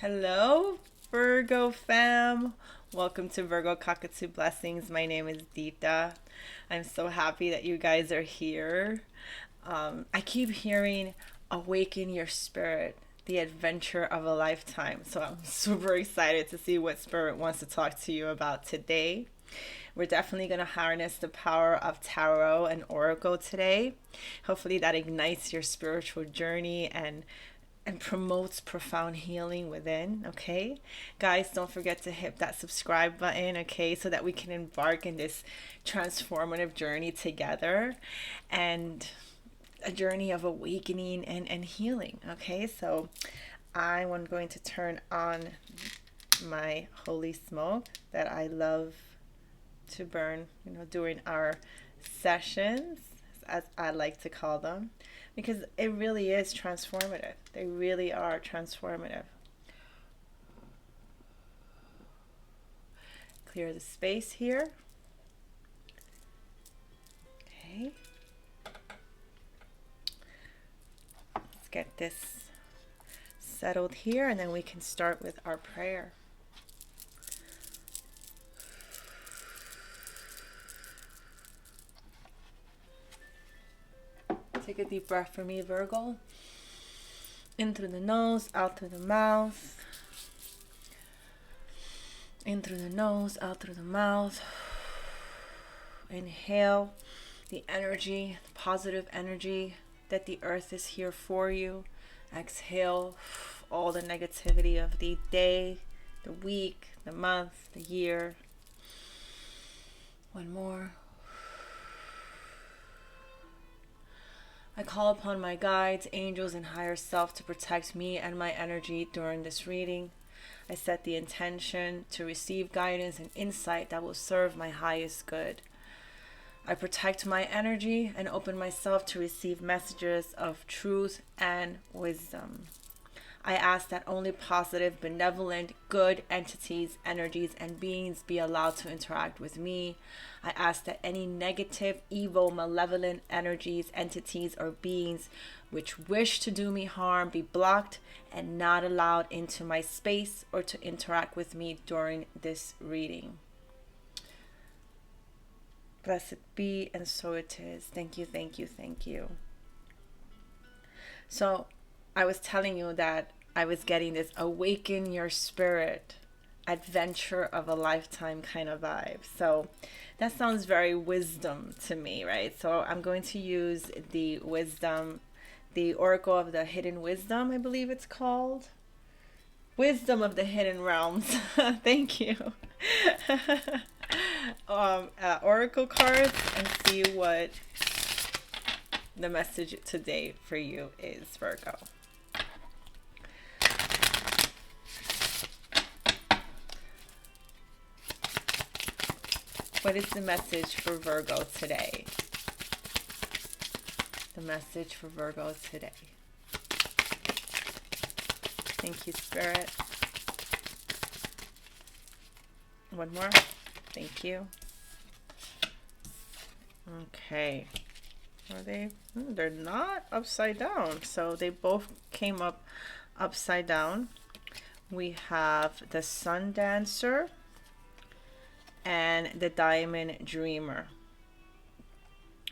Hello, Virgo fam. Welcome to Virgo Cockatoo Blessings. My name is Dita. I'm so happy that you guys are here. I keep hearing awaken your spirit, the adventure of a lifetime. So I'm super excited to see what spirit wants to talk to you about today. We're definitely going to harness the power of tarot and oracle today. Hopefully that ignites your spiritual journey and promotes profound healing within. Okay, guys, don't forget to hit that subscribe button, okay, so that we can embark in this transformative journey together, and a journey of awakening and healing. Okay, so I'm going to turn on my holy smoke that I love to burn, during our sessions, as I like to call them, because it really is transformative. They really are transformative. Clear the space here. Okay. Let's get this settled here, and then we can start with our prayer. Take a deep breath for me, Virgo. In through the nose, out through the mouth. In through the nose, out through the mouth. Inhale the energy, the positive energy that the earth is here for you. Exhale all the negativity of the day, the week, the month, the year. One more. I call upon my guides, angels, and higher self to protect me and my energy during this reading. I set the intention to receive guidance and insight that will serve my highest good. I protect my energy and open myself to receive messages of truth and wisdom. I ask that only positive, benevolent, good entities, energies, and beings be allowed to interact with me. I ask that any negative, evil, malevolent energies, entities, or beings which wish to do me harm be blocked and not allowed into my space or to interact with me during this reading. Blessed be, and so it is. Thank you, thank you, thank you. So, I was telling you that I was getting this awaken your spirit, adventure of a lifetime kind of vibe. So that sounds very wisdom to me, right? So I'm going to use the wisdom, the Oracle of the Hidden Wisdom, I believe it's called. Wisdom of the Hidden Realms. Thank you. Oracle cards, and see what the message today for you is, Virgo. What is the message for Virgo today? The message for Virgo today. Thank you, Spirit. One more. Thank you. Okay. Are they? They're not upside down. So they both came up upside down. We have the Sun Dancer and the Diamond Dreamer.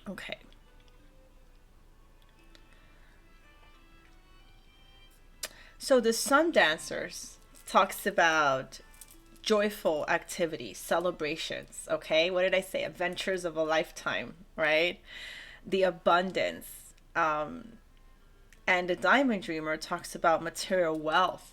Okay. So the Sun Dancers talks about joyful activities, celebrations, okay? What did I say? Adventures of a lifetime, right? The abundance. And the Diamond Dreamer talks about material wealth,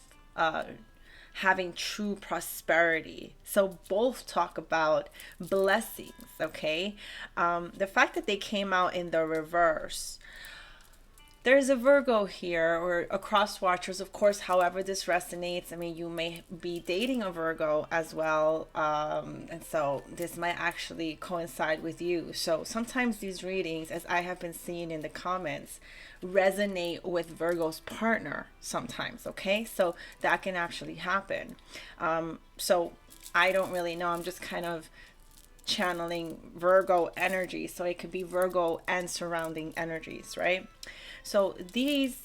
having true prosperity. So both talk about blessings, okay? The fact that they came out in the reverse, there's a Virgo here, or a cross watchers, of course, however this resonates. I mean, you may be dating a Virgo as well, and so this might actually coincide with you. So sometimes these readings, as I have been seeing in the comments, resonate with Virgo's partner sometimes, okay? So that can actually happen. So I don't really know. I'm just kind of channeling Virgo energy. So it could be Virgo and surrounding energies, right? So these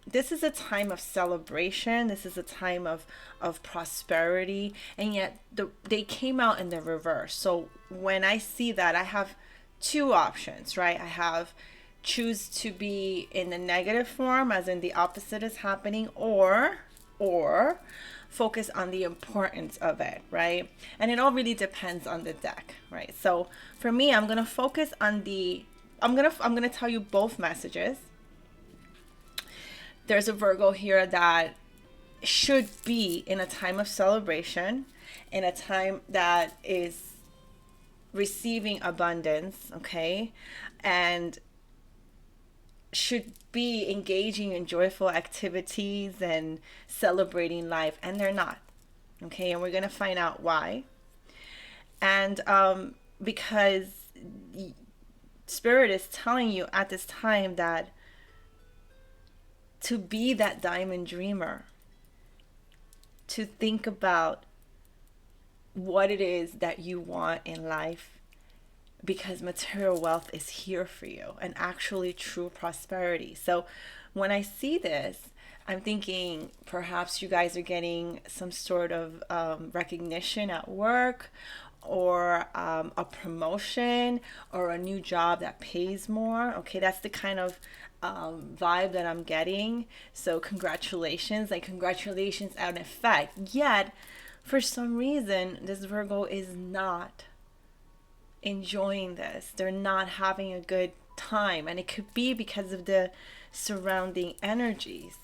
this is a time of celebration. This is a time of prosperity, and yet they came out in the reverse. So when I see that, I have two options, right? I have choose to be in the negative form, as in the opposite is happening, or focus on the importance of it, right? And it all really depends on the deck, right? So for me, I'm gonna focus on the I'm gonna tell you both messages. There's a Virgo here that should be in a time of celebration, in a time that is receiving abundance, okay? And should be engaging in joyful activities and celebrating life, and they're not, okay? And we're going to find out why. And because Spirit is telling you at this time that to be that diamond dreamer, to think about what it is that you want in life, because material wealth is here for you, and actually true prosperity. So when I see this, I'm thinking perhaps you guys are getting some sort of recognition at work, or a promotion, or a new job that pays more. Okay, that's the kind of vibe that I'm getting. So congratulations, like congratulations out in effect. Yet, for some reason, this Virgo is not enjoying this. They're not having a good time, and it could be because of the surrounding energies.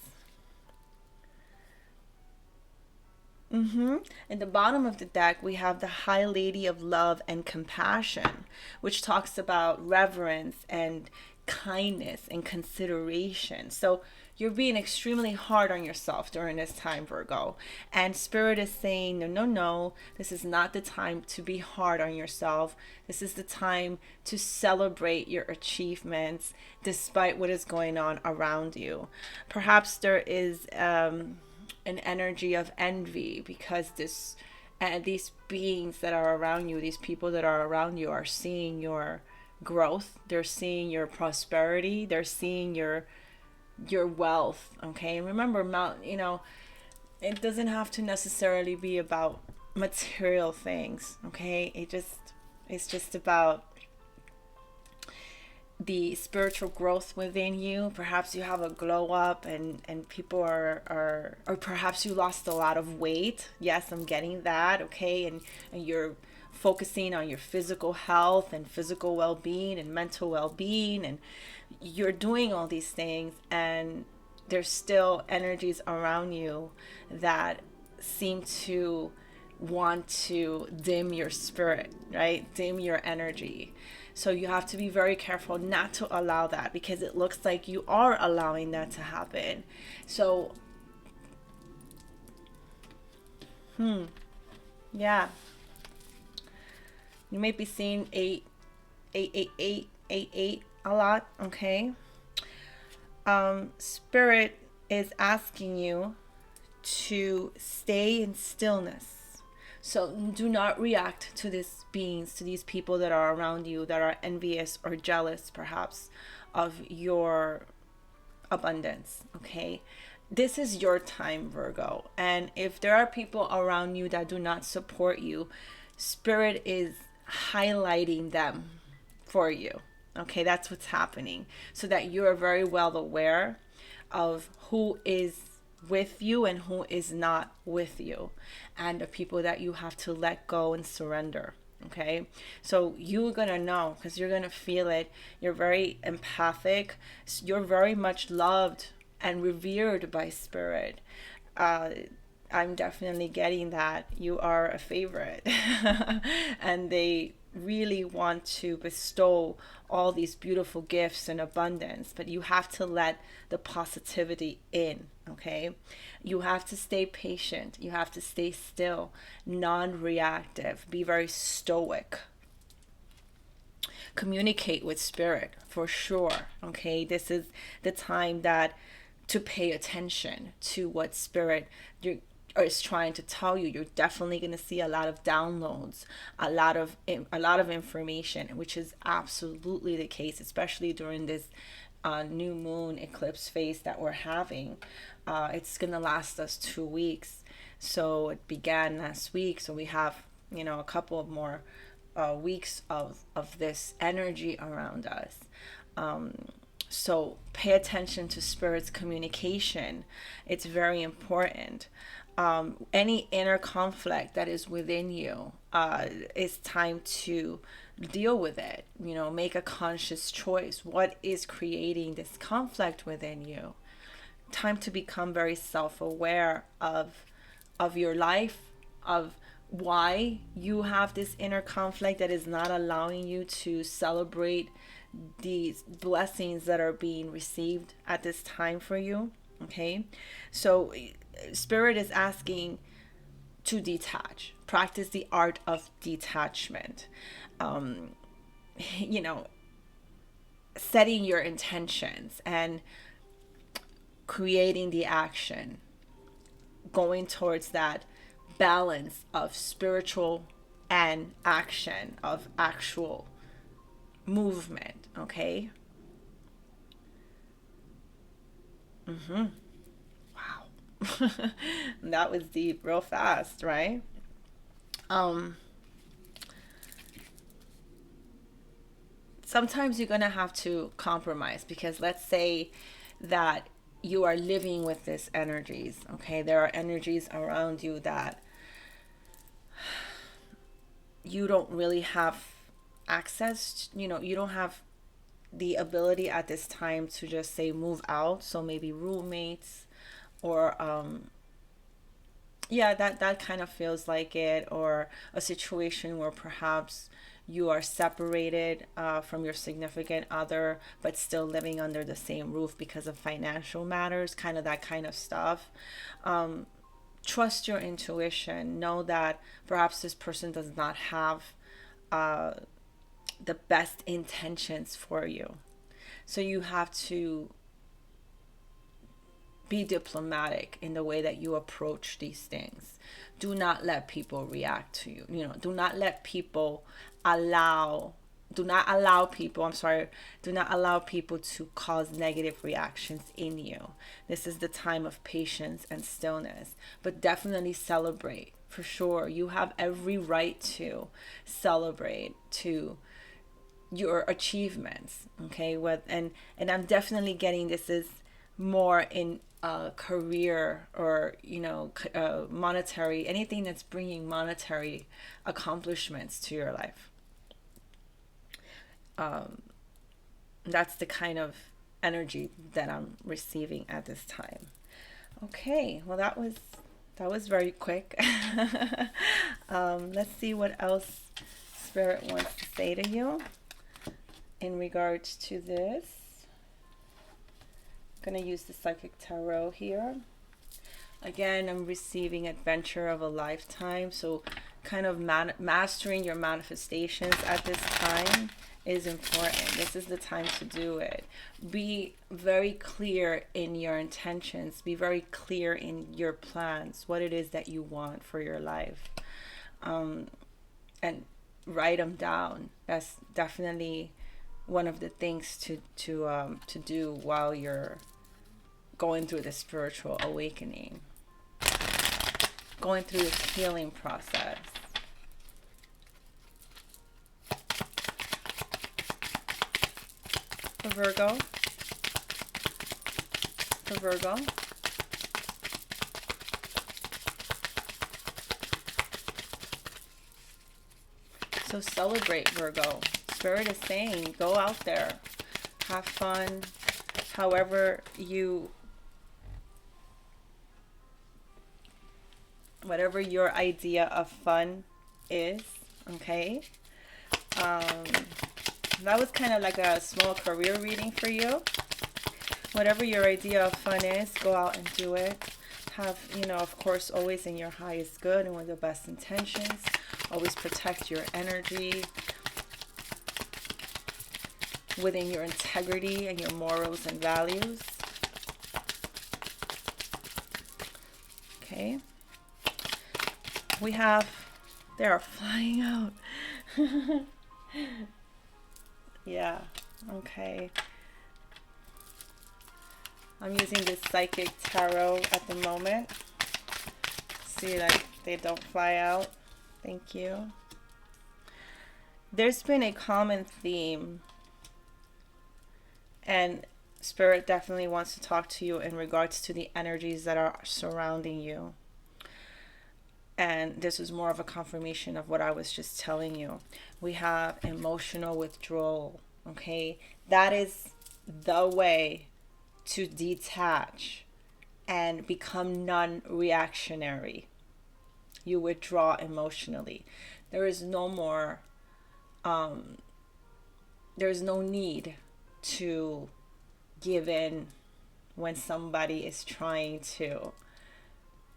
In the bottom of the deck, we have the High Lady of Love and Compassion, which talks about reverence and kindness and consideration. So you're being extremely hard on yourself during this time, Virgo. And Spirit is saying, no, no, no, this is not the time to be hard on yourself. This is the time to celebrate your achievements despite what is going on around you. Perhaps there is an energy of envy, because these beings that are around you, these people that are around you, are seeing your growth, they're seeing your prosperity, they're seeing your wealth. Okay, and remember, it doesn't have to necessarily be about material things. Okay, it's just about the spiritual growth within you. Perhaps you have a glow up, and people are or perhaps you lost a lot of weight. Yes, I'm getting that. Okay, and you're focusing on your physical health and physical well-being and mental well-being, and you're doing all these things, and there's still energies around you that seem to want to dim your spirit, right? Dim your energy. So you have to be very careful not to allow that, because it looks like you are allowing that to happen. So, yeah, you may be seeing 8 a lot, okay? Spirit is asking you to stay in stillness. So do not react to these beings, to these people that are around you that are envious or jealous, perhaps, of your abundance, okay? This is your time, Virgo. And if there are people around you that do not support you, Spirit is highlighting them for you. Okay, that's what's happening. So that you are very well aware of who is with you and who is not with you, and the people that you have to let go and surrender. Okay, so you're gonna know, because you're gonna feel it. You're very empathic. You're very much loved and revered by Spirit. I'm definitely getting that you are a favorite. And they really want to bestow all these beautiful gifts and abundance, but you have to let the positivity in. Okay, you have to stay patient, you have to stay still, non-reactive, be very stoic, communicate with Spirit for sure. Okay, this is the time that to pay attention to what Spirit is trying to tell you. You're definitely going to see a lot of downloads, a lot of information, which is absolutely the case, especially during this new moon eclipse phase that we're having. It's going to last us 2 weeks. So it began last week. So we have, a couple of more weeks of this energy around us. So pay attention to spirit's communication. It's very important. Any inner conflict that is within you, it's time to deal with it. Make a conscious choice. What is creating this conflict within you? Time to become very self-aware of your life, of why you have this inner conflict that is not allowing you to celebrate these blessings that are being received at this time for you. Okay, so spirit is asking to detach, practice the art of detachment. you know Setting your intentions and creating the action, going towards that balance of spiritual and action, of actual movement. Okay. Wow. That was deep real fast, right? Sometimes you're going to have to compromise, because let's say that you are living with these energies. Okay, there are energies around you that you don't really have access to, you don't have the ability at this time to just say move out. So maybe roommates, or yeah, that kind of feels like it. Or a situation where perhaps you are separated from your significant other, but still living under the same roof because of financial matters, kind of that kind of stuff. Trust your intuition. Know that perhaps this person does not have the best intentions for you. So you have to be diplomatic in the way that you approach these things. Do not let people react to you. Do not let people allow do not allow people I'm sorry do not allow people to cause negative reactions in you. This is the time of patience and stillness, but definitely celebrate. For sure, you have every right to celebrate to your achievements. Okay, and I'm definitely getting this is more in career, or monetary, anything that's bringing monetary accomplishments to your life. That's the kind of energy that I'm receiving at this time. Okay, well that was very quick. Let's see what else Spirit wants to say to you in regards to this. I'm going to use the Psychic Tarot here. Again, I'm receiving Adventure of a Lifetime. So kind of mastering your manifestations at this time is important. This is the time to do it. Be very clear in your intentions. Be very clear in your plans, what it is that you want for your life. And write them down. That's definitely one of the things to do while you're going through the spiritual awakening, going through this healing process. For Virgo. So celebrate, Virgo. Spirit is saying, go out there, have fun, however whatever your idea of fun is. Okay. That was kind of like a small career reading for you. Whatever your idea of fun is, go out and do it. Have, of course, always in your highest good and with the best intentions. Always protect your energy within your integrity and your morals and values. Okay. They are flying out. Yeah, okay. I'm using this psychic tarot at the moment. See that they don't fly out. Thank you. There's been a common theme, and Spirit definitely wants to talk to you in regards to the energies that are surrounding you. And this is more of a confirmation of what I was just telling you. We have emotional withdrawal, okay? That is the way to detach and become non-reactionary. You withdraw emotionally. There is no more, there's no need to give in when somebody is trying to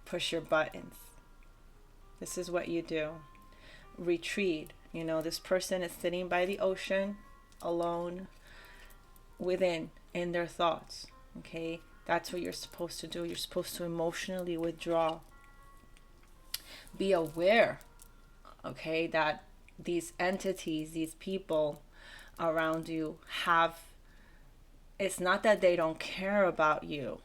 push your buttons. This is what you do. Retreat. You know, this person is sitting by the ocean alone within in their thoughts. Okay? That's what you're supposed to do. You're supposed to emotionally withdraw. Be aware, okay, that these entities, these people around you have, it's not that they don't care about you,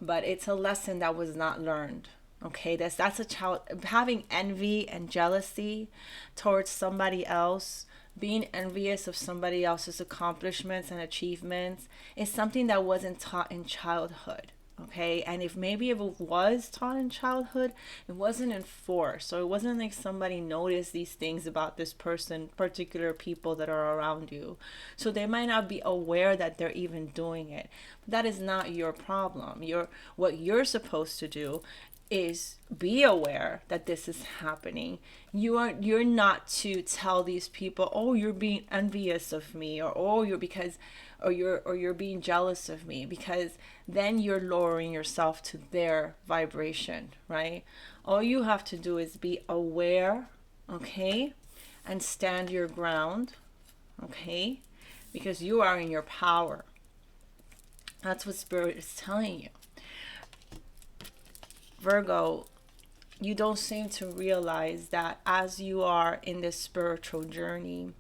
but it's a lesson that was not learned. Okay, that's a child having envy and jealousy towards somebody else, being envious of somebody else's accomplishments and achievements is something that wasn't taught in childhood. Okay, and if maybe if it was taught in childhood, it wasn't enforced. So it wasn't like somebody noticed these things about this person, particular people that are around you. So they might not be aware that they're even doing it. But that is not your problem. What you're supposed to do is be aware that this is happening. You're not to tell these people, oh, you're being envious of me, or oh, you're being jealous of me, because then you're lowering yourself to their vibration, right? All you have to do is be aware, okay, and stand your ground, okay, because you are in your power. That's what Spirit is telling you. Virgo, you don't seem to realize that as you are in this spiritual journey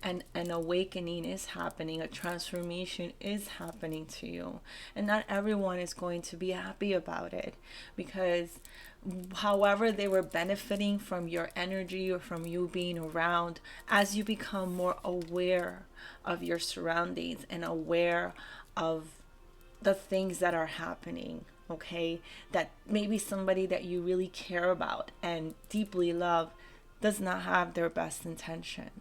and an awakening is happening, a transformation is happening to you. And not everyone is going to be happy about it, because however they were benefiting from your energy or from you being around, as you become more aware of your surroundings and aware of the things that are happening, okay, that maybe somebody that you really care about and deeply love does not have their best intentions,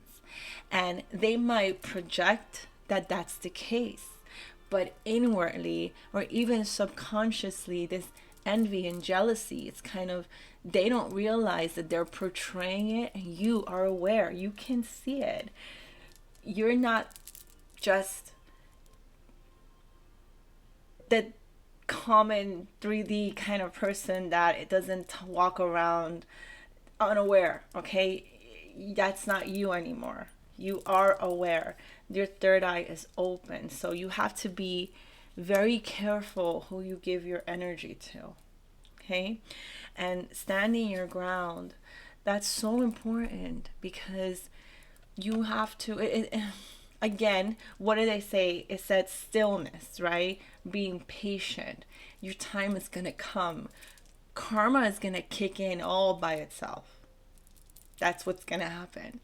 and they might project that that's the case, but inwardly or even subconsciously, this envy and jealousy, it's kind of, they don't realize that they're portraying it, and you are aware, you can see it. You're not just the common 3D kind of person that it doesn't walk around unaware, okay? That's not you anymore. You are aware. Your third eye is open. So you have to be very careful who you give your energy to, okay? And standing your ground, that's so important, because you have to, again, what do they say? It said stillness, right? Being patient. Your time is going to come. Karma is going to kick in all by itself. That's what's going to happen.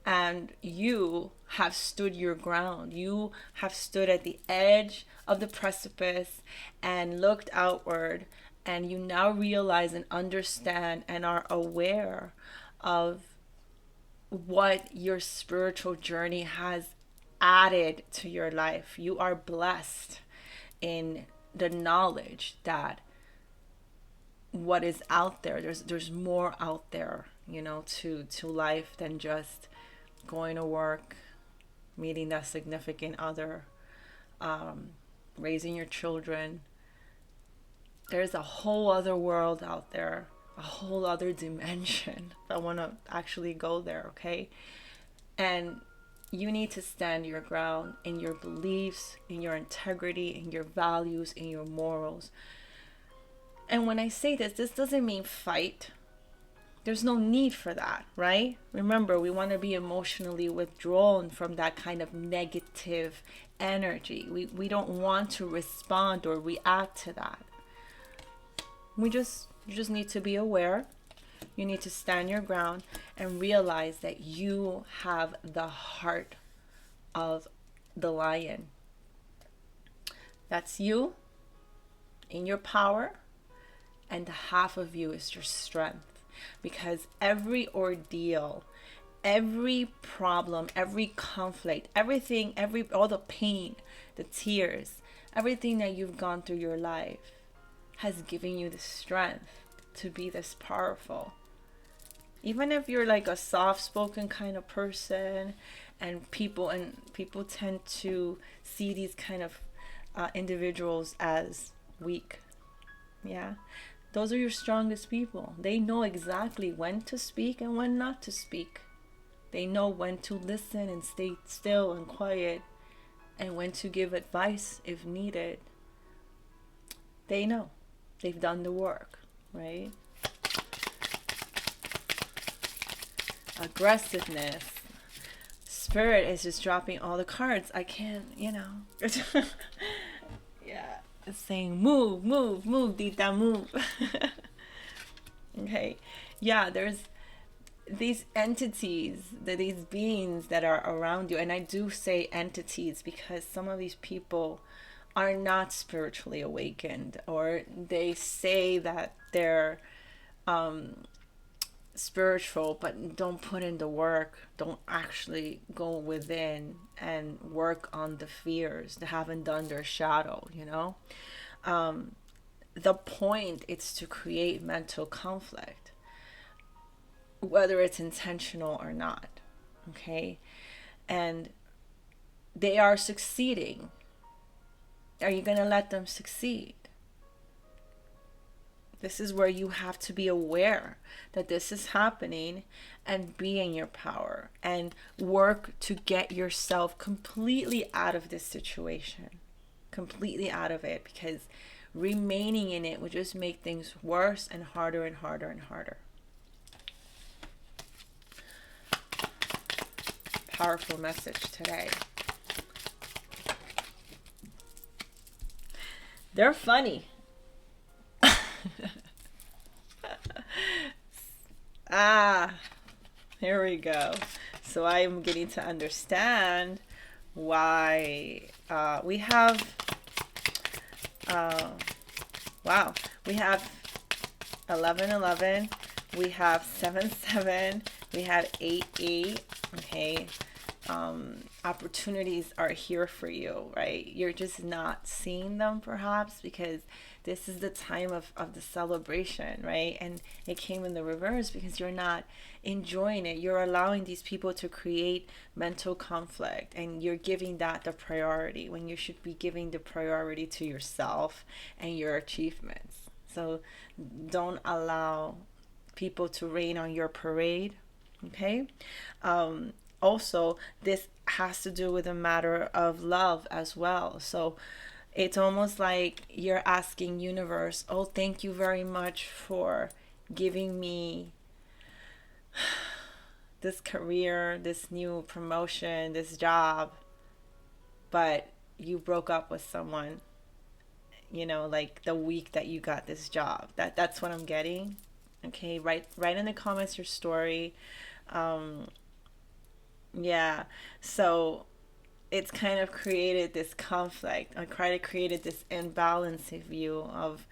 And you have stood your ground. You have stood at the edge of the precipice and looked outward, and you now realize and understand and are aware of what your spiritual journey has added to your life. You are blessed in the knowledge that what is out there, there's more out there, you know, to life than just going to work, meeting that significant other, raising your children. There's a whole other world out there, a whole other dimension. I want to actually go there, okay? And you need to stand your ground in your beliefs, in your integrity, in your values, in your morals. And when I say this doesn't mean fight. There's no need for that, right? Remember, we want to be emotionally withdrawn from that kind of negative energy. We don't want to respond or react to that. You just need to be aware. You need to stand your ground and realize that you have the heart of the lion. That's you in your power, and half of you is your strength. Because every ordeal, every problem, every conflict, everything, all the pain, the tears, everything that you've gone through your life has given you the strength to be this powerful. Even if you're like a soft-spoken kind of person, and people tend to see these kind of individuals as weak. Yeah, those are your strongest people. They know exactly when to speak and when not to speak. They know when to listen and stay still and quiet, and when to give advice if needed. They know. They've done the work, right? Aggressiveness. Spirit is just dropping all the cards. I can't, yeah, it's saying move, Dita, move. Okay. Yeah, there's these entities, these beings that are around you. And I do say entities because some of these people are not spiritually awakened, or they say that they're spiritual but don't put in the work, don't actually go within and work on the fears. They haven't done their shadow. The point is to create mental conflict, whether it's intentional or not. Okay. And they are succeeding. Are you going to let them succeed? This is where you have to be aware that this is happening and be in your power and work to get yourself completely out of this situation, completely out of it, because remaining in it would just make things worse and harder and harder and harder. Powerful message today. They're funny. Here we go. So I am getting to understand why we have we have 1111, we have 77, we have 88. Okay. Opportunities are here for you, right? You're just not seeing them perhaps because this is the time of the celebration, right? And it came in the reverse because you're not enjoying it. You're allowing these people to create mental conflict, and you're giving that the priority when you should be giving the priority to yourself and your achievements. So don't allow people to rain on your parade. Okay. Also, this has to do with a matter of love as well. So it's almost like you're asking universe, oh, thank you very much for giving me this career, this new promotion, this job, but you broke up with someone, like the week that you got this job. That's what I'm getting. Okay, write in the comments your story. Yeah, so it's kind of created this conflict. I created this imbalance of view of,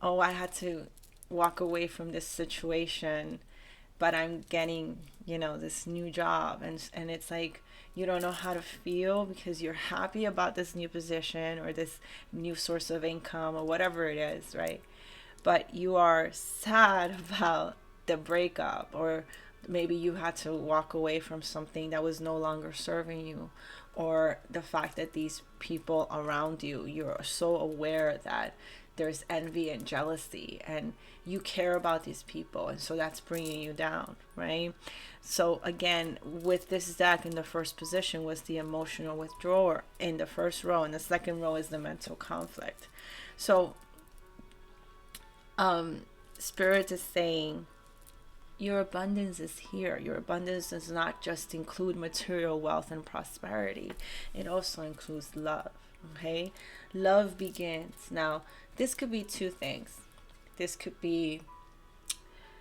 oh, I had to walk away from this situation, but I'm getting, this new job. And it's like, you don't know how to feel because you're happy about this new position or this new source of income or whatever it is, right? But you are sad about the breakup, or maybe you had to walk away from something that was no longer serving you, or the fact that these people around you, you're so aware that there's envy and jealousy and you care about these people, and so that's bringing you down, right? So again, with this deck, in the first position was the emotional withdrawal in the first row, and the second row is the mental conflict. So Spirit is saying your abundance is here. Your abundance does not just include material wealth and prosperity. It also includes love. Okay? Love begins. Now, this could be two things. This could be,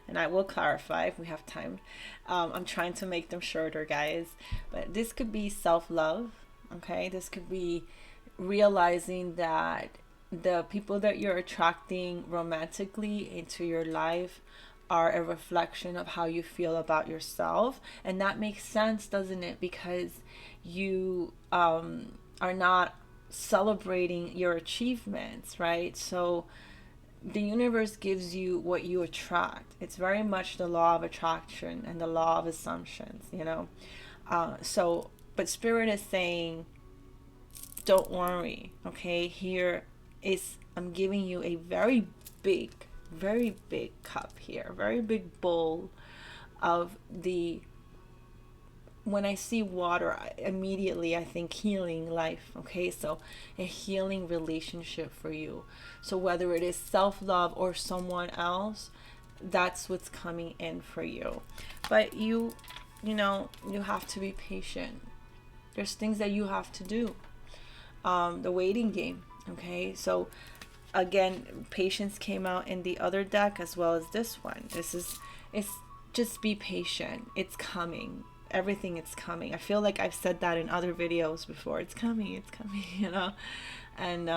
and I will clarify if we have time. I'm trying to make them shorter, guys. But this could be self-love. Okay? This could be realizing that the people that you're attracting romantically into your life are a reflection of how you feel about yourself. And that makes sense, doesn't it? Because you are not celebrating your achievements, right? So the universe gives you what you attract. It's very much the law of attraction and the law of assumptions, you know. But Spirit is saying, don't worry, okay? Here is, I'm giving you a very big cup here, very big bowl of the, when I see water, immediately I think healing life, okay? So a healing relationship for you. So whether it is self-love or someone else, that's what's coming in for you. But you know, you have to be patient. There's things that you have to do. The waiting game, okay? So again, patience came out in the other deck as well as this one. It's just be patient. It's coming. Everything is coming. I feel like I've said that in other videos before. It's coming, you know. And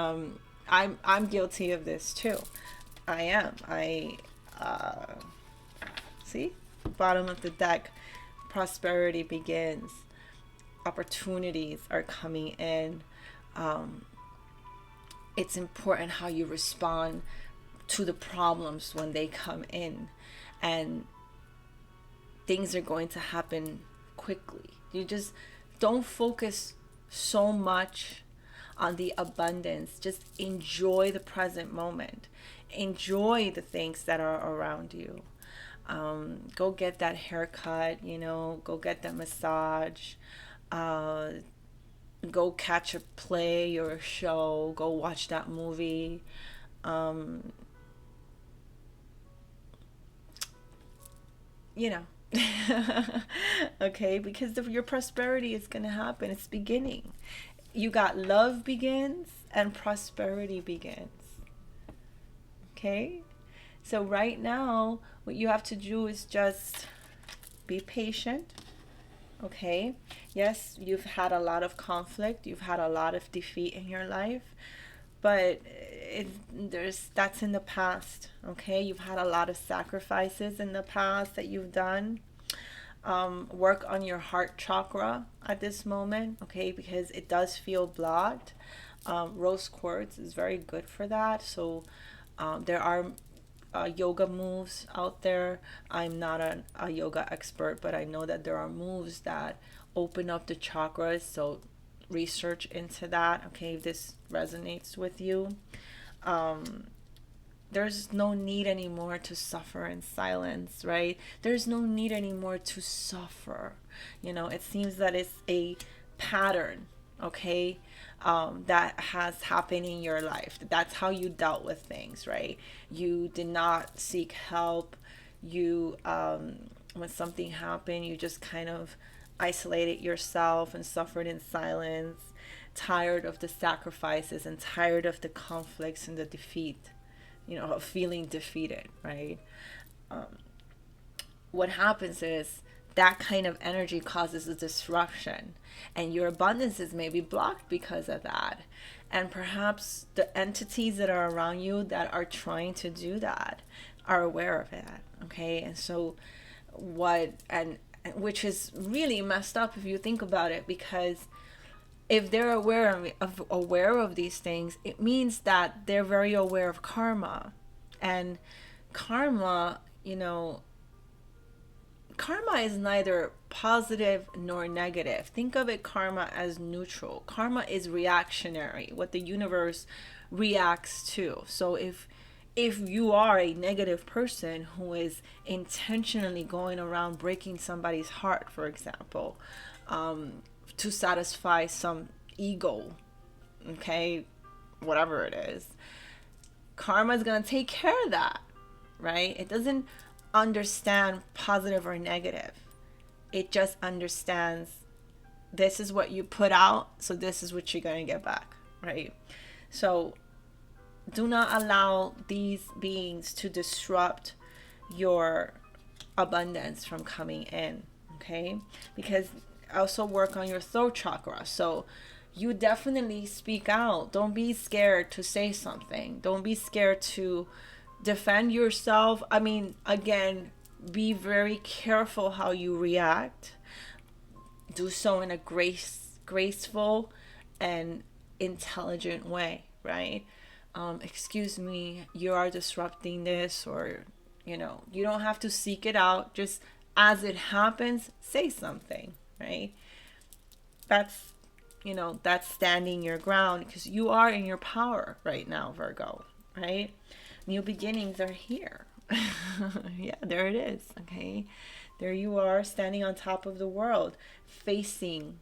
I'm guilty of this too. I am. See? Bottom of the deck. Prosperity begins. Opportunities are coming in. It's important how you respond to the problems when they come in, and things are going to happen quickly. You just don't focus so much on the abundance. Just enjoy the present moment. Enjoy the things that are around you. Go get that haircut, you know, go get that massage. Go catch a play or a show, go watch that movie. You know, okay, because your prosperity is going to happen. It's beginning. You got love begins and prosperity begins. Okay, so right now, what you have to do is just be patient. Okay, yes, you've had a lot of conflict, you've had a lot of defeat in your life, but that's in the past. Okay, you've had a lot of sacrifices in the past that you've done. Work on your heart chakra at this moment, okay, because it does feel blocked. Rose quartz is very good for that. So there are yoga moves out there. I'm not a yoga expert, but I know that there are moves that open up the chakras. So research into that, okay, if this resonates with you. There's no need anymore to suffer in silence, right? There's no need anymore to suffer. You know, it seems that it's a pattern, okay, that has happened in your life. That's how you dealt with things, right? You did not seek help. You, when something happened, you just kind of isolated yourself and suffered in silence, tired of the sacrifices and tired of the conflicts and the defeat, you know, of feeling defeated, right? What happens is that kind of energy causes a disruption, and your abundance is maybe blocked because of that. And perhaps the entities that are around you that are trying to do that are aware of that, okay? And so which is really messed up if you think about it, because if they're aware of these things, it means that they're very aware of karma. And karma, you know, karma is neither positive nor negative. Think of it, karma, as neutral. Karma is reactionary, what the universe reacts to. So if you are a negative person who is intentionally going around breaking somebody's heart, for example, to satisfy some ego, okay, whatever it is, karma is going to take care of that, right? It doesn't understand positive or negative. It just understands this is what you put out, so this is what you're going to get back, right? So do not allow these beings to disrupt your abundance from coming in, okay? Because also work on your throat chakra. So you definitely speak out. Don't be scared to say something. Don't be scared to defend yourself. I mean, again, be very careful how you react. Do so in a graceful and intelligent way, right? Excuse me, you are disrupting this, or, you don't have to seek it out. Just as it happens, say something, right? That's, that's standing your ground, because you are in your power right now, Virgo, right? New beginnings are here. Yeah, there it is. Okay. There you are, standing on top of the world, facing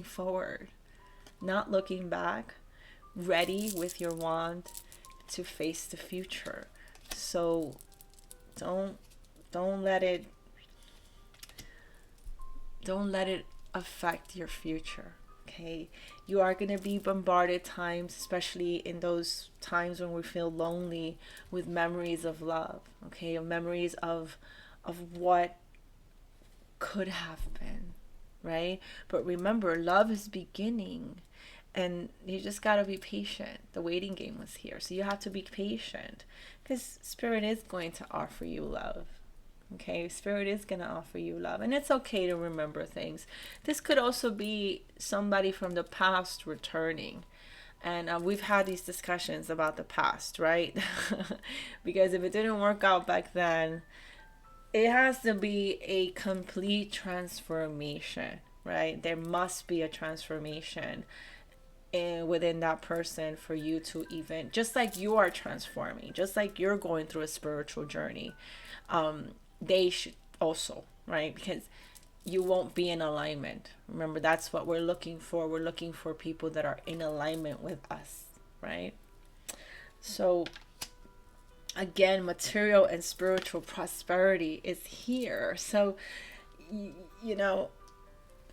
forward, not looking back, ready with your wand to face the future. So don't let it affect your future. Okay, you are going to be bombarded times, especially in those times when we feel lonely, with memories of love, okay, memories of what could have been, right? But remember, love is beginning, and you just got to be patient. The waiting game was here, so you have to be patient, because Spirit is going to offer you love. Okay, Spirit is going to offer you love, and it's okay to remember things. This could also be somebody from the past returning, and we've had these discussions about the past, right? Because if it didn't work out back then, it has to be a complete transformation, right? There must be a transformation within that person for you to even, just like you are transforming, just like you're going through a spiritual journey, they should also, right? Because you won't be in alignment. Remember, that's what we're looking for. We're looking for people that are in alignment with us, right? So again, material and spiritual prosperity is here. So,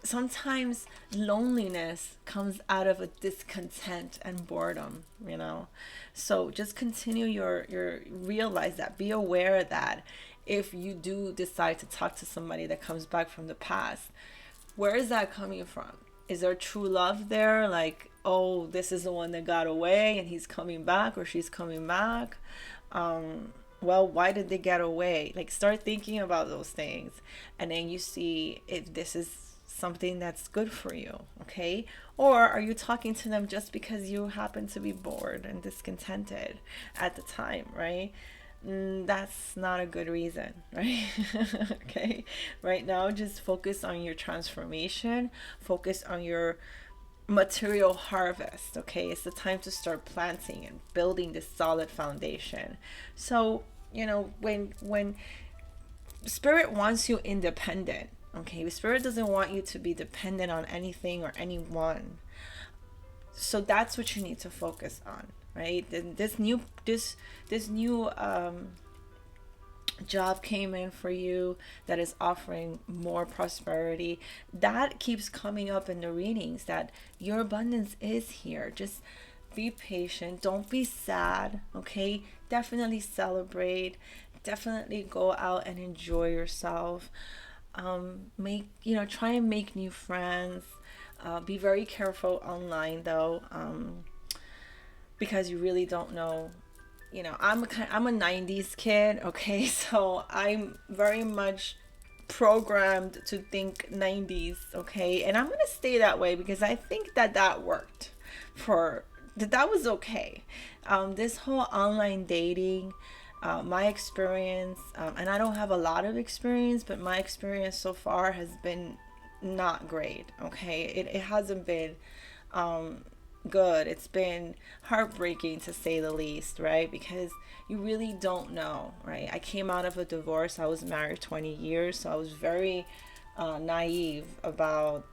sometimes loneliness comes out of a discontent and boredom, So just continue your realize that, be aware of that. If you do decide to talk to somebody that comes back from the past, where is that coming from? Is there true love there? Like, oh, this is the one that got away and he's coming back, or she's coming back. Well, why did they get away? Like, start thinking about those things, and then you see if this is something that's good for you, okay? Or are you talking to them just because you happen to be bored and discontented at the time, right? That's not a good reason, right? Okay, right now just focus on your transformation, focus on your material harvest. Okay, it's the time to start planting and building this solid foundation. So when Spirit wants you independent, okay, Spirit doesn't want you to be dependent on anything or anyone. So that's what you need to focus on, right? This new job came in for you that is offering more prosperity. That keeps coming up in the readings, that your abundance is here. Just be patient. Don't be sad, okay? Definitely celebrate. Definitely go out and enjoy yourself. Try and make new friends. Be very careful online though, because you really don't know. I'm a 90s kid, okay? So I'm very much programmed to think 90s, okay? And I'm going to stay that way, because I think that worked that was okay. This whole online dating, my experience, and I don't have a lot of experience, but my experience so far has been not great, okay? It hasn't been good. It's been heartbreaking, to say the least, right? Because you really don't know, right? I came out of a divorce. I was married 20 years, so I was very naive about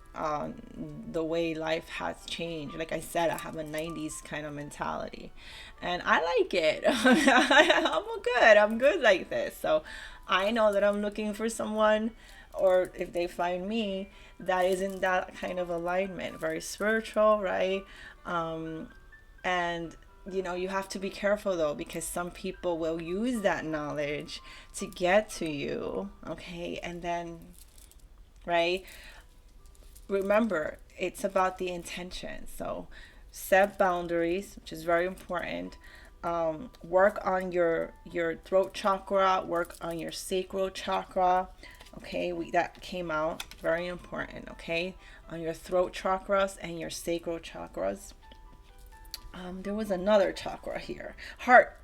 the way life has changed. Like I said, I have a 90s kind of mentality, and I like it. I'm good like this. So I know that I'm looking for someone, or if they find me, that is in that kind of alignment, very spiritual, right? Um, and you have to be careful though, because some people will use that knowledge to get to you, okay? And then, right? Remember, it's about the intention. So set boundaries, which is very important. Work on your throat chakra, work on your sacral chakra. Okay, that came out, very important. Okay, on your throat chakras and your sacral chakras. There was another chakra here,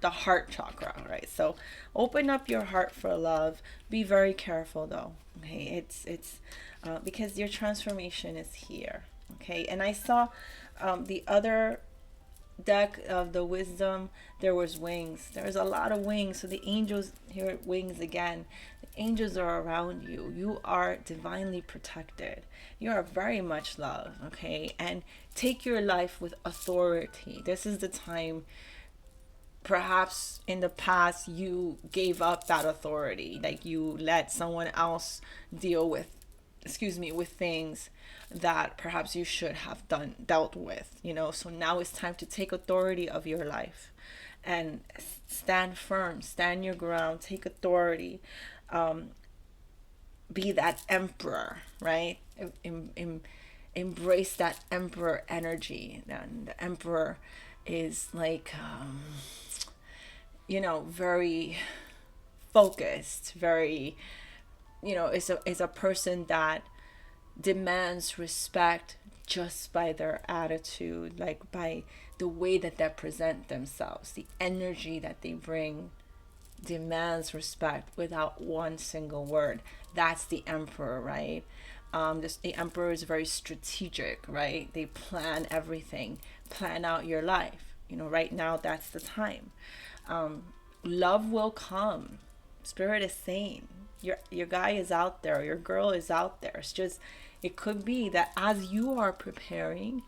the heart chakra, right? So open up your heart for love. Be very careful though. Okay, it's because your transformation is here. Okay, and I saw the other deck of the wisdom. There was wings. There's a lot of wings. So the angels, here wings again. The angels are around you. You are divinely protected. You are very much loved. Okay, and take your life with authority. This is the time. Perhaps in the past you gave up that authority, like you let someone else deal with, with things that perhaps you should have dealt with, so now it's time to take authority of your life and stand firm, stand your ground, take authority. Be that emperor, right? Embrace that emperor energy. And the emperor is like very focused, very, is a person that demands respect just by their attitude, like by the way that they present themselves. The energy that they bring demands respect without one single word. That's the emperor, right? The emperor is very strategic, right? They plan everything, plan out your life. Right now that's the time. Love will come. Spirit is saying your guy is out there, your girl is out there. It could be that as you are preparing,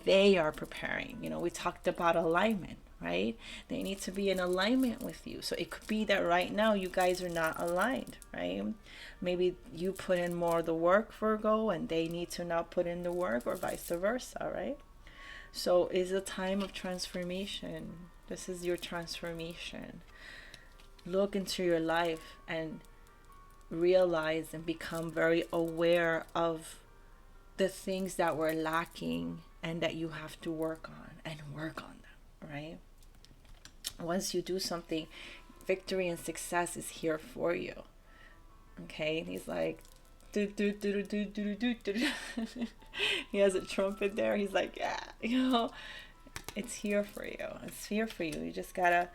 they are preparing. We talked about alignment, right? They need to be in alignment with you. So it could be that right now you guys are not aligned, right? Maybe you put in more of the work, Virgo, and they need to now put in the work, or vice versa, right? So it's a time of transformation. This is your transformation. Look into your life and realize and become very aware of the things that were lacking and that you have to work on, and work on them, right? Once you do something, victory and success is here for you. Okay, and he's like, do, do, do, do, do, do, do, do. He has a trumpet there. He's like, yeah, it's here for you. It's here for you. You just gotta,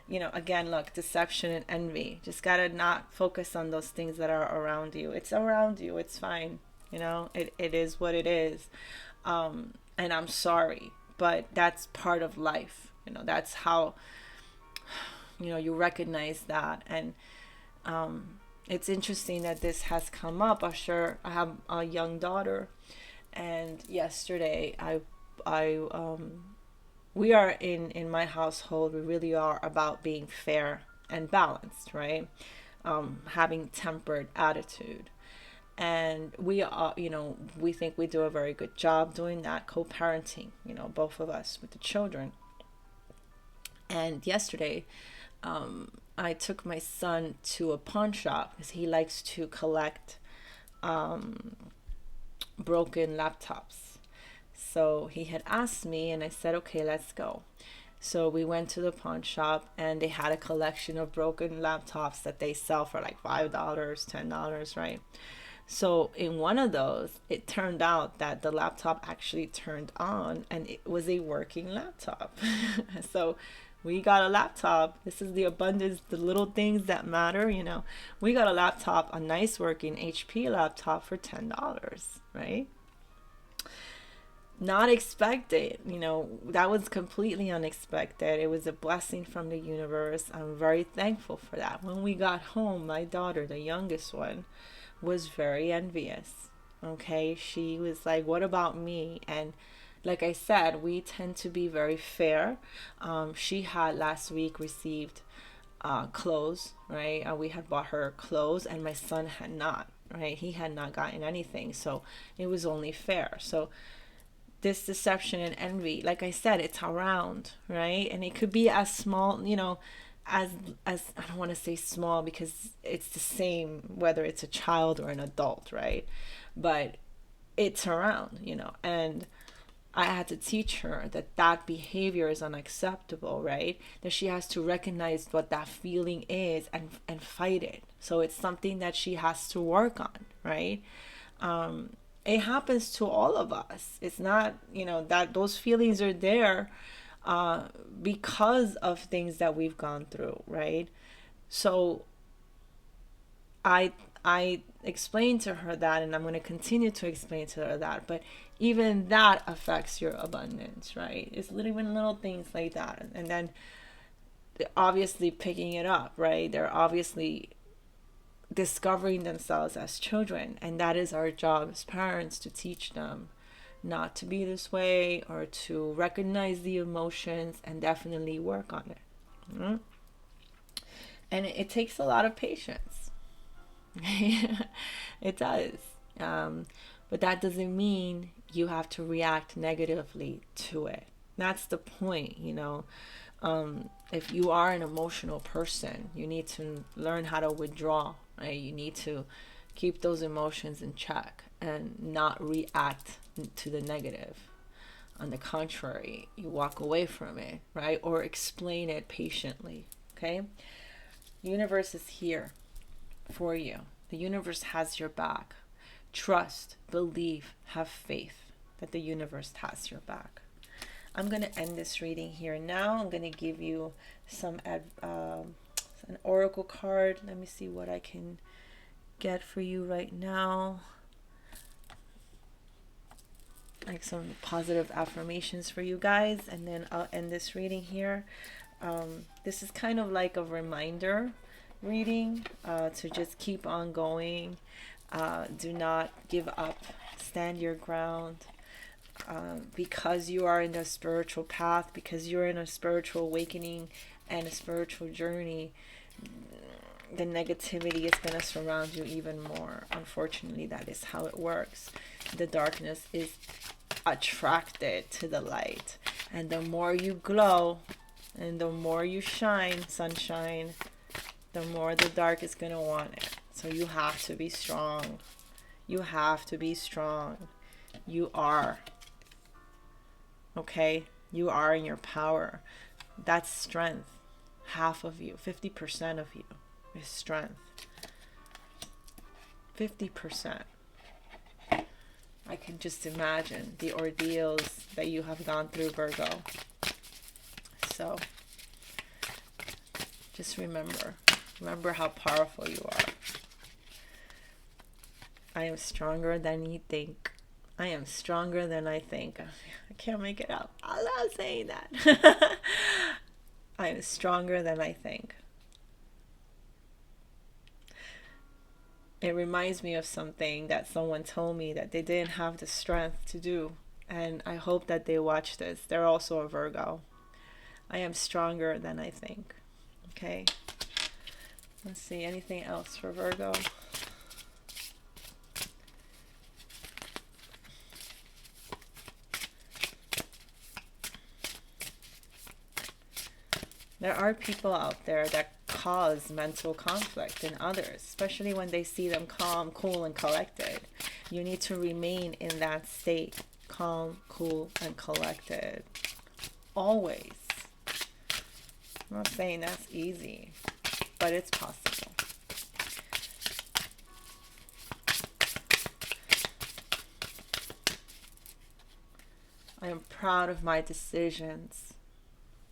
again, look, deception and envy. Just gotta not focus on those things that are around you. It's around you. It's fine. It is what it is. And I'm sorry, but that's part of life. That's how, you recognize that. And it's interesting that this has come up. I have a young daughter, and yesterday we are in my household, we really are about being fair and balanced, right? Having tempered attitude. And we are, we think we do a very good job doing that, co-parenting, both of us with the children. And yesterday, I took my son to a pawn shop because he likes to collect broken laptops. So he had asked me, and I said, okay, let's go. So we went to the pawn shop, and they had a collection of broken laptops that they sell for like $5, $10, right? So in one of those, it turned out that the laptop actually turned on, and it was a working laptop. So we got a laptop. This is the abundance, the little things that matter, We got a laptop, a nice working HP laptop for $10, right? Not expected, that was completely unexpected. It was a blessing from the universe. I'm very thankful for that. When we got home, my daughter, the youngest one, was very envious. Okay, she was like, what about me? And like I said, we tend to be very fair. She had last week received clothes, right? We had bought her clothes, and my son had not, right? He had not gotten anything, so it was only fair. So this deception and envy, like I said, it's around, right? And it could be as small, as I don't want to say small, because it's the same whether it's a child or an adult, right? But it's around, and I had to teach her that that behavior is unacceptable, right? That she has to recognize what that feeling is, and fight it. So it's something that she has to work on, right? It happens to all of us. It's not, that those feelings are there because of things that we've gone through, right? So I explained to her that, and I'm going to continue to explain to her that, but even that affects your abundance, right? It's even little things like that. And then they're obviously picking it up, right? They're obviously discovering themselves as children, and that is our job as parents, to teach them not to be this way, or to recognize the emotions and definitely work on it. Mm-hmm. And it takes a lot of patience. It does. But that doesn't mean you have to react negatively to it. That's the point, if you are an emotional person, you need to learn how to withdraw, right? You need to keep those emotions in check and not react to the negative. On the contrary, you walk away from it, right? Or explain it patiently, okay? The universe is here for you. The universe has your back. Trust, believe, have faith that the universe has your back. I'm going to end this reading here now. I'm going to give you an oracle card. Let me see what I can get for you right now. Like some positive affirmations for you guys, and then I'll end this reading here. This is kind of like a reminder reading to just keep on going. Do not give up. Stand your ground. Because you are in a spiritual path, because you're in a spiritual awakening and a spiritual journey, the negativity is going to surround you even more. Unfortunately, that is how it works. The darkness is attracted to the light, and the more you glow and the more you shine, sunshine, the more the dark is going to want it. So you have to be strong. You have to be strong. You are. Okay? You are in your power. That's strength. Half of you, 50% of you is strength. 50%. I can just imagine the ordeals that you have gone through, Virgo. So just remember how powerful you are. I am stronger than you think. I am stronger than I think. I can't make it up. I'm not saying that. I am stronger than I think. It reminds me of something that someone told me that they didn't have the strength to do. And I hope that they watch this. They're also a Virgo. I am stronger than I think. Okay. Let's see. Anything else for Virgo? There are people out there that cause mental conflict in others, especially when they see them calm, cool, and collected. You need to remain in that state, calm, cool, and collected. Always. I'm not saying that's easy, but it's possible. I am proud of my decisions.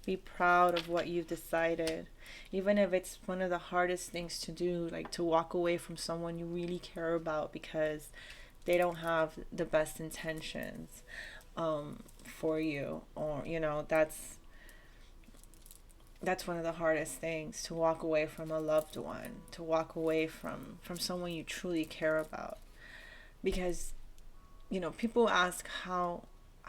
Be proud of what you've decided. Even if it's one of the hardest things to do, like to walk away from someone you really care about because they don't have the best intentions for you. Or, that's one of the hardest things, to walk away from a loved one, to walk away from someone you truly care about. Because, people ask, how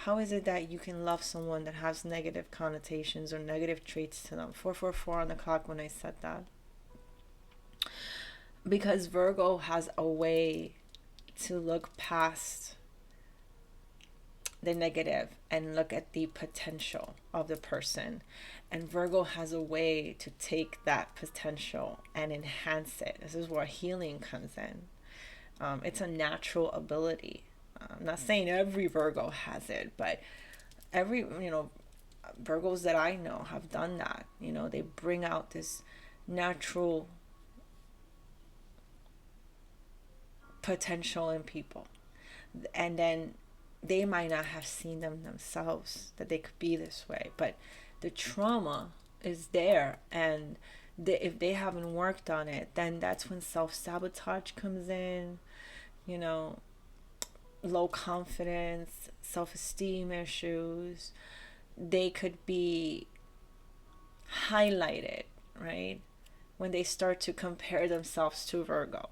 How is it that you can love someone that has negative connotations or negative traits to them? 444 on the clock when I said that. Because Virgo has a way to look past the negative and look at the potential of the person. And Virgo has a way to take that potential and enhance it. This is where healing comes in. It's a natural ability. I'm not saying every Virgo has it, but every, Virgos that I know have done that. They bring out this natural potential in people. And then they might not have seen them themselves, that they could be this way, but the trauma is there, and if they haven't worked on it, then that's when self-sabotage comes in, low confidence, self-esteem issues. They could be highlighted, right, when they start to compare themselves to Virgo.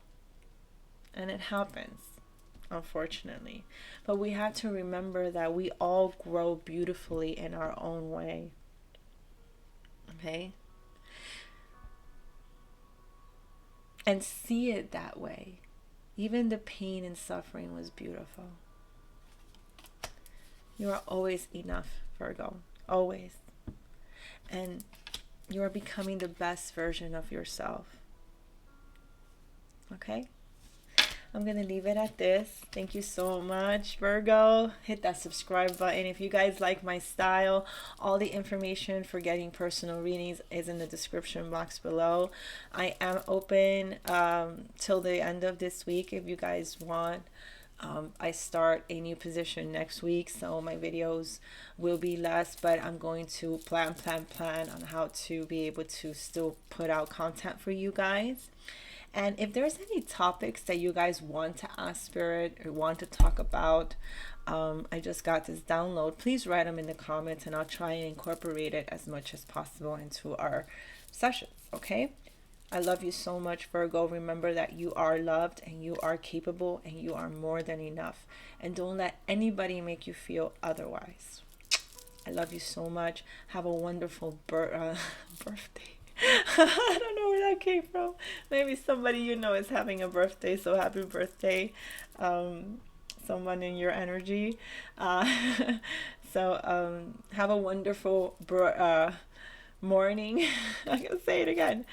And it happens, unfortunately. But we have to remember that we all grow beautifully in our own way. Okay? And see it that way. Even the pain and suffering was beautiful. You are always enough, Virgo. Always. And you are becoming the best version of yourself. Okay? I'm going to leave it at this. Thank you so much, Virgo. Hit that subscribe button. If you guys like my style, all the information for getting personal readings is in the description box below. I am open till the end of this week if you guys want. I start a new position next week, so my videos will be less, but I'm going to plan on how to be able to still put out content for you guys. And if there's any topics that you guys want to ask Spirit or want to talk about, I just got this download. Please write them in the comments, and I'll try and incorporate it as much as possible into our sessions, okay? I love you so much, Virgo. Remember that you are loved, and you are capable, and you are more than enough. And don't let anybody make you feel otherwise. I love you so much. Have a wonderful birthday. I don't know where that came from. Maybe somebody is having a birthday, so happy birthday. Someone in your energy. So have a wonderful morning. I'm gonna say it again.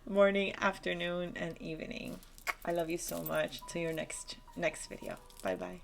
Morning, afternoon, and evening. I love you so much. Till your next video. Bye bye.